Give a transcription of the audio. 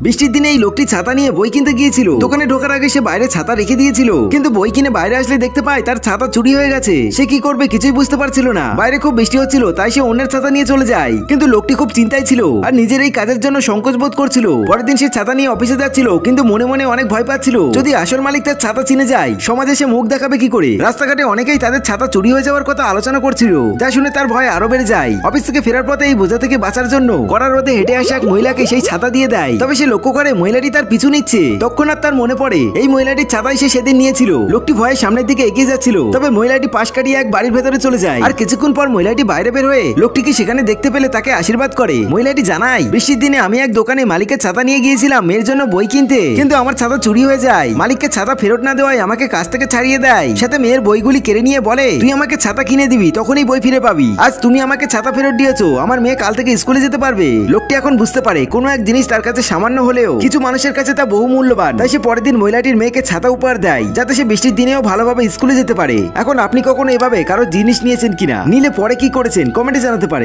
বৃষ্টির দিনে এই লোকটি ছাতা নিয়ে বই কিনতে গিয়েছিল। দোকানে ঢোকার আগে সে বাইরে ছাতা রেখে দিয়েছিল, কিন্তু বই কিনে বাইরে আসলে দেখতে পায় তার ছাতা চুরি হয়ে গেছে। সে কি করবে কিছুই বুঝতে পারছিল না। বাইরে খুব বৃষ্টি হচ্ছিল, তাই সে অন্যের ছাতা নিয়ে চলে যায়। কিন্তু লোকটি খুব চিন্তায় ছিল আর নিজের এই কাজের জন্য সংকোচ বোধ করছিল। পরের দিন সে ছাতা নিয়ে অফিসে যাচ্ছিল, কিন্তু মনে মনে অনেক ভয় পাচ্ছিল যদি আসল মালিক তার ছাতা চিনে যায়, সমাজে সে মুখ দেখাবে কি করে। রাস্তাঘাটে অনেকেই তাদের ছাতা চুরি হয়ে যাওয়ার কথা আলোচনা করছিল, যা শুনে তার ভয় আরো বেড়ে যায়। অফিস থেকে ফেরার পথে এই বোঝা থেকে বাঁচার জন্য কড়া রোদে হেঁটে আসা এক মহিলাকে সেই ছাতা দিয়ে দেয়। তবে সে লক্ষ্য করে মহিলাটি তার পিছু নিচ্ছে। তৎক্ষণাৎ তার মনে পড়ে এই মহিলাটির ছাতাই সে সেদিন নিয়েছিল। লোকটি ভয়ে সামনের দিকে এগিয়ে যাচ্ছিল, তবে মহিলাটি পাশ কাটিয়ে এক বাড়ির ভেতরে চলে যায়। আর কিছুক্ষণ পর মহিলাটি বাইরে বের হয়ে লোকটিকে সেখানে দেখতে পেলে তাকে আশীর্বাদ করে। মহিলাটি জানায়, বৃষ্টির দিনে আমি এক দোকানে মালিকের ছাতা নিয়ে গিয়েছিলাম মেয়ের জন্য বই কিনতে, কিন্তু আমার ছাতা চুরি হয়ে যায়। মালিককে ছাতা ফেরত না দেওয়ায় আমাকে কাজ থেকে ছাড়িয়ে দেয়, সাথে মেয়ের বইগুলি কেড়ে নিয়ে বলে তুই আমাকে ছাতা কিনে দিবি, তখনই বই ফিরে পাবি। আজ তুমি আমাকে ছাতা ফেরত দিয়েছো, আমার মেয়ে কাল থেকে স্কুলে যেতে পারবে। লোকটি এখন বুঝতে পারে কোনো এক জিনিস তার কাছে সামান্য হলেও কিছু মানুষের কাছে তা বহু মূল্যবান। তাই সে পরের দিন মহিলাটির মেয়েকে ছাতা উপহার দেয়, যাতে সে বৃষ্টির দিনেও ভালোভাবে স্কুলে যেতে পারে। এখন আপনি কখনো এভাবে কারো জিনিস নিয়েছেন কিনা, নিলে পরে কি করেছেন কমেন্টে জানাতে পারেন।